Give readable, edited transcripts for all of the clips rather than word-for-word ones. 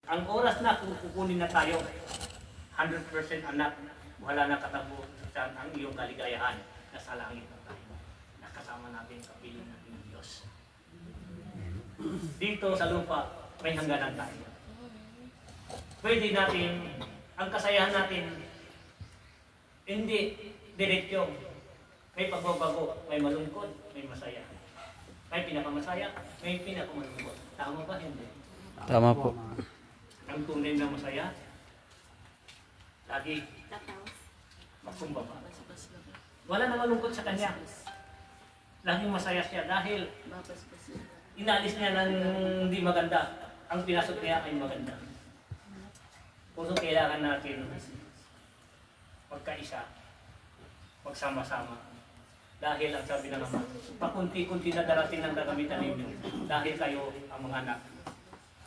Ang oras na kung kukunin na tayo, 100% anak, wala na katapusan ang iyong kaligayahan. Nasa langit na tayo. Nakasama natin kapiling natin ng Diyos. Dito sa lupa, may hangganan tayo. Pwede natin, ang kasayahan natin, hindi diretsyo. May pagbabago, may malungkot, may masaya. May pinakamasaya, may pinakamalungkot. Tama ba? Hindi. Tama po. Ang tunay na masaya, lagi magkumbaba. Wala na malungkot sa kanya. Laging masaya siya dahil inalis niya ng hindi maganda. Ang pinasok niya ay maganda. Kung kailangan natin magkaisa, magsama-sama. Dahil ang sabi ng Ama, pakunti-kunti na darating ng kagamitan ninyo. Dahil kayo ang mga anak.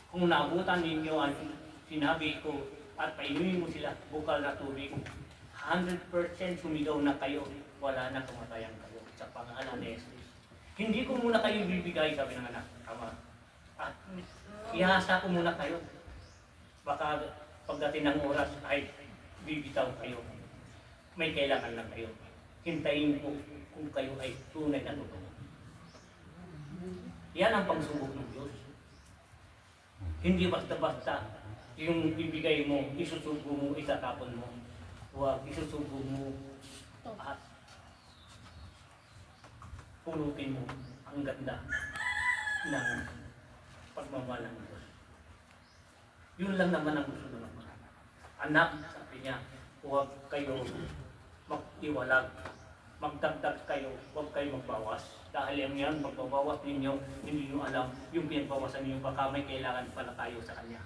Kung naabutan ninyo ang sinabi ko at painumin mo sila bukal na tubig, 100% sumigaw na kayo, wala na kamatayan kayo sa pangalan ni Jesus. Hindi ko muna kayo bibigay, sabi ng anak, Ama. At ihasa ko muna kayo. Baka pagdating ng oras ay bibitaw kayo. May kailangan lang kayo. Hintayin ko kung kayo ay tunay na totoo. Yan ang pagsubok ng Diyos. Hindi basta-basta yung bibigay mo, isusubo mo, itatapon mo. Huwag isusubo mo at pulutin mo ang ganda ng pagmamahal ng Diyos. Yun lang naman ang gusto ng mga anak. Sabi niya, huwag kayo magtiwalag, magdagdag kayo, huwag kayo magbawas. Dahil yung yan, pagbabawas ninyo, hindi nyo alam yung pinagbawasan ninyo, baka may kailangan pala tayo sa Kanya.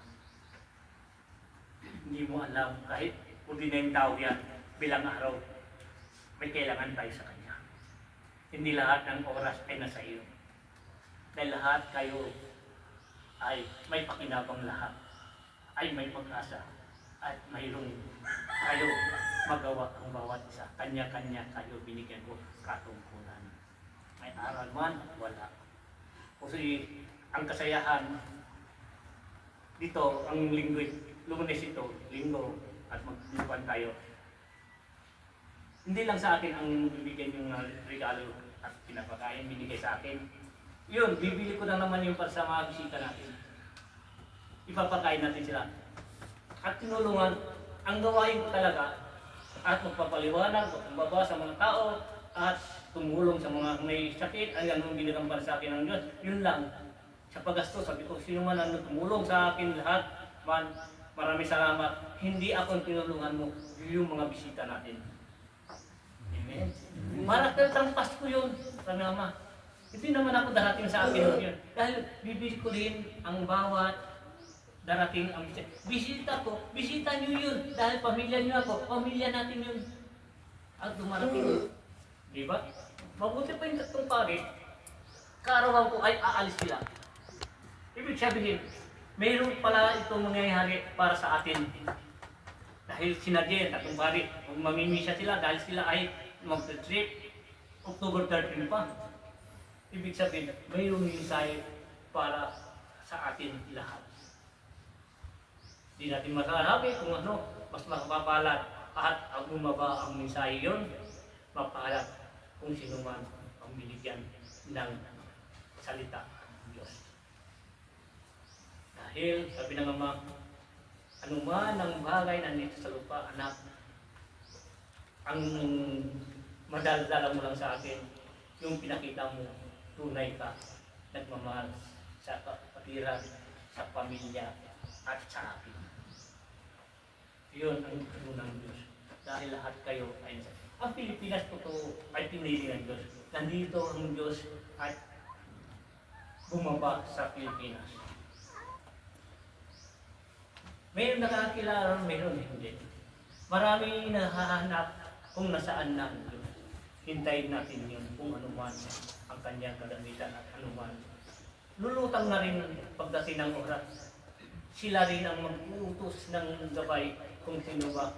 Hindi mo alam, kahit ordinaryong tao yan, bilang araw, may kailangan tayo sa Kanya. Hindi lahat ng oras ay nasa iyo. Dahil lahat kayo ay may pakinabang lahat, ay may pag-asa, at mayroong kayo magawa ang bawat isa. Kanya-kanya kayo binigyan ko katungkulan. May aral man, wala. Kasi ang kasayahan dito, ang linggo, Lunes ito, linggo, at maglupan tayo. Hindi lang sa akin ang bibigyan yung regalo at pinapakain, binigay sa akin. Yun, bibili ko na naman yung para sa mga bisita natin. Ipapakain natin sila. At tinulungan, ang gawain ko talaga, at magpapaliwanag, magpapababa sa mga tao, at tumulong sa mga may sakit, ang ganun binigyan para sa akin ng Diyos. Yun lang. Sa paggastos, sabi ko, sino man ang tumulong sa akin lahat, man, maraming salamat. Hindi ako ang tinulungan mo, yung mga bisita natin. Amen. Para ng Pasko yun, sabi ng Ama. Hindi naman ako darating sa akin yun. Dahil bibili ko rin ang bawat darating ang bisita. Bisita ko, bisita nyo yun. Dahil pamilya nyo ako, pamilya natin yun. At dumarating. Di ba? Mabuti pa yung tatlong pare, kaarawan ko ay aalis sila. Ibig sabihin, mayroon pala itong mangyayari para sa atin. Dahil sinadya, tatlong pare, kung mamimisya sila dahil sila ay mag-trip, October 13 pa. Ibig sabihin, mayroong mensahe para sa atin lahat. Hindi natin masasabi kung ano, mas makapapalat at ang bumaba ang mensahe yun, mapalat kung sino man ang binigyan ng salita ng Diyos. Dahil, sabi ng Ama, anuman ang bagay na nito sa lupa, anak, ang madaldala mo lang sa akin, yung pinakita mo, tunay ka, nagmamahal sa kapatiran, sa pamilya, at sa akin. Yun ang gusto ng Diyos. Dahil lahat kayo ay nasa. Ang Pilipinas totoo ay pinili ng Diyos. Nandito ang Diyos at bumaba sa Pilipinas. Mayroon nakakilala, mayroon hindi. Marami nahahanap kung nasaan na ang Diyos. Hintayin natin yun kung ano man ang kanyang kagamitan at ano man. Lulutang na rin pagdating ng oras. Sila rin ang mag-uutos ng gabay kung sino ba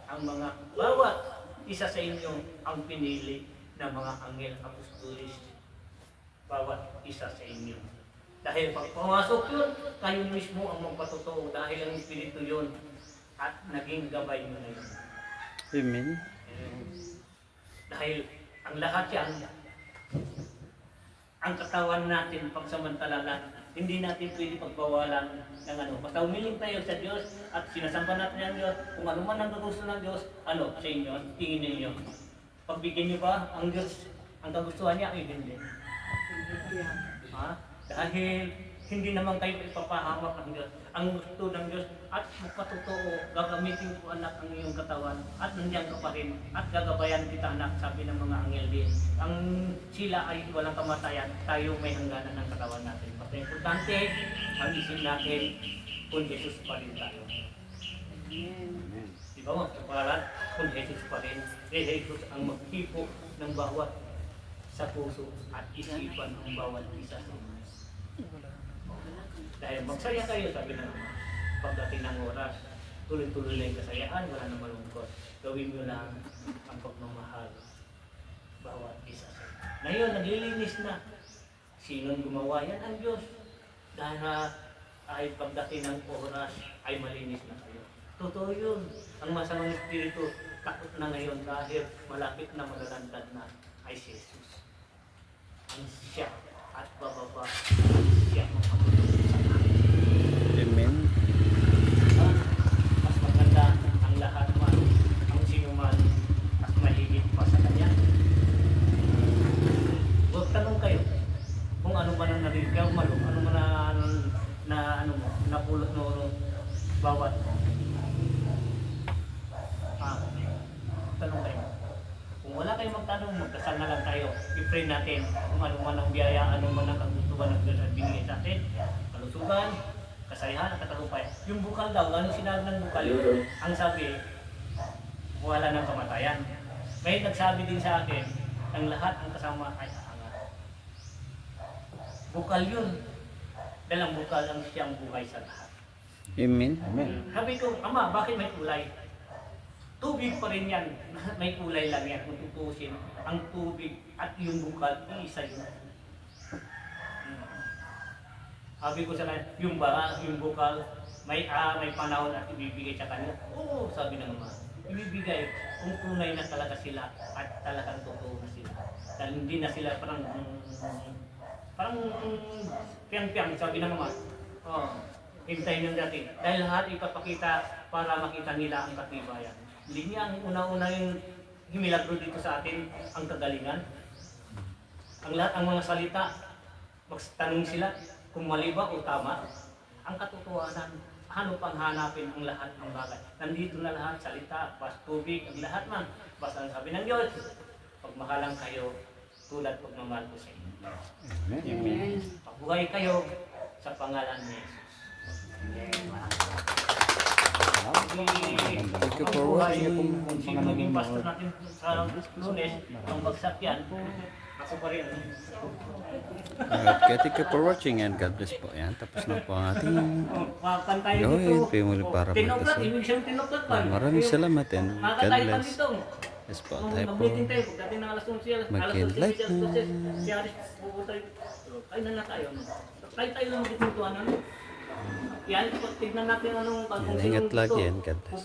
ang mga bawat isa sa inyo ang pinili ng mga anghel apostolis. Bawat isa sa inyo. Dahil pag pumasok yun, kayo mismo ang magpatotoo dahil ang Espiritu yun at naging gabay mo na yun. Amen. Dahil ang lahat yan, ang katawan natin pagsamantalalan, hindi natin pwede pagbawalan ng ano. Basta umiling tayo sa Diyos at sinasamba natin ang Diyos, kung ano man ang gusto ng Diyos, ano sa inyo, tingin ninyo. Pagbigyan niyo ba ang Diyos, ang kagustuhan niya, ay hindi. Ha? Dahil hindi naman kayo ipapahamak ng Diyos. Ang gusto ng Diyos at magpatotoo, gagamitin ko anak ang iyong katawan at nandiyan ka pa rin at gagabayan kita anak, sabi ng mga anghel din. Ang sila ay walang kamatayan, tayo may hangganan ng katawan natin. Basta importante, ang isip natin kung Jesus pa rin tayo. Di ba mo? Sa pangalan, kung Jesus pa rin, Jesus ang maghipo ng bawat sa puso at isipan ng bawat isa sa inyo. Dahil magsaya kayo, sabi na naman, pagdating ng oras, tuloy-tuloy na yung kasayahan, wala nang malungkot. Gawin nyo lang ang pagmamahal bawat isa sa inyo. Ngayon, naglilinis na. Sinong gumawa yan? Ang Diyos. Dahil ay pagdating ng oras, ay malinis na kayo. Totoo yun. Ang masamang espiritu, takot na ngayon dahil malapit na malalantad na ay si Jesus. Ang siya at bababa, ang siya makapagod sa langit. Amen. Mas maganda ang lahat man, ang sino man, at mahigit pa sa kanya. Huwag tanong kayo kung ano man ang narinig kayo, ano man na napulot no bawat tanong kayo. Kung wala kayong magtanong, magdasal na lang tayo. I-pray natin kung ano man ang biyaya, ano man ang kagustuhan ng Diyos at binigay sa atin. Kalusugan, kasayahan, at katagumpay. Yung bukal daw, ano sinabi ng bukal? Ang sabi, wala ng kamatayan. May nagsabi din sa akin, ang lahat ang kasama ay aangat. Bukal yun. Dahil ang bukal ang siyang buhay sa lahat. Amen. Sabi ko, Ama, bakit may kulay? Tubig pa rin yan. May kulay lang yan. Kung tutusin, ang tubig at yung bukal, isa yun. Sabi ko sa kanya, yung bara, yung bukal, may panahon at ibibigay sa kanya. Oo, sabi ng Ama. Ibibigay kung tunay na talaga sila at talagang totoo na sila. Dahil hindi na sila parang piyang-piyang, sabi ng Ama. Oh, hintayin ng dati. Dahil lahat ipapakita para makita nila ang katibayan. Hindi niya ang una-una yung himilagro dito sa atin, ang kagalingan. Ang lahat, ang mga salita, magtanong sila kung mali ba o tama. Ang katotohanan, ano pang hanapin ang lahat ng bagay. Nandito na lahat, salita, tubig, ang lahat man. Basta ang sabi ng Diyos, pagmahalang kayo, tulad pagmamahal ko sa inyo. Amen. Pagbuhay kayo sa pangalan ni Jesus. Thank you for watching. Kung sino maging pastor natin sa Lunes, ang bagsak yan, ako pa rin. Okay, thank you for watching and God bless po. Yan, tapos na po ang ating gawin. Pimuli para magdasal. Maraming salamat and God bless. Yes po, tayo po. Mag-enlight na. Kain na tayo. Kain tayo lang magkikwentuhan. Yan, tignan natin anong Yan, ingat lagi and God bless.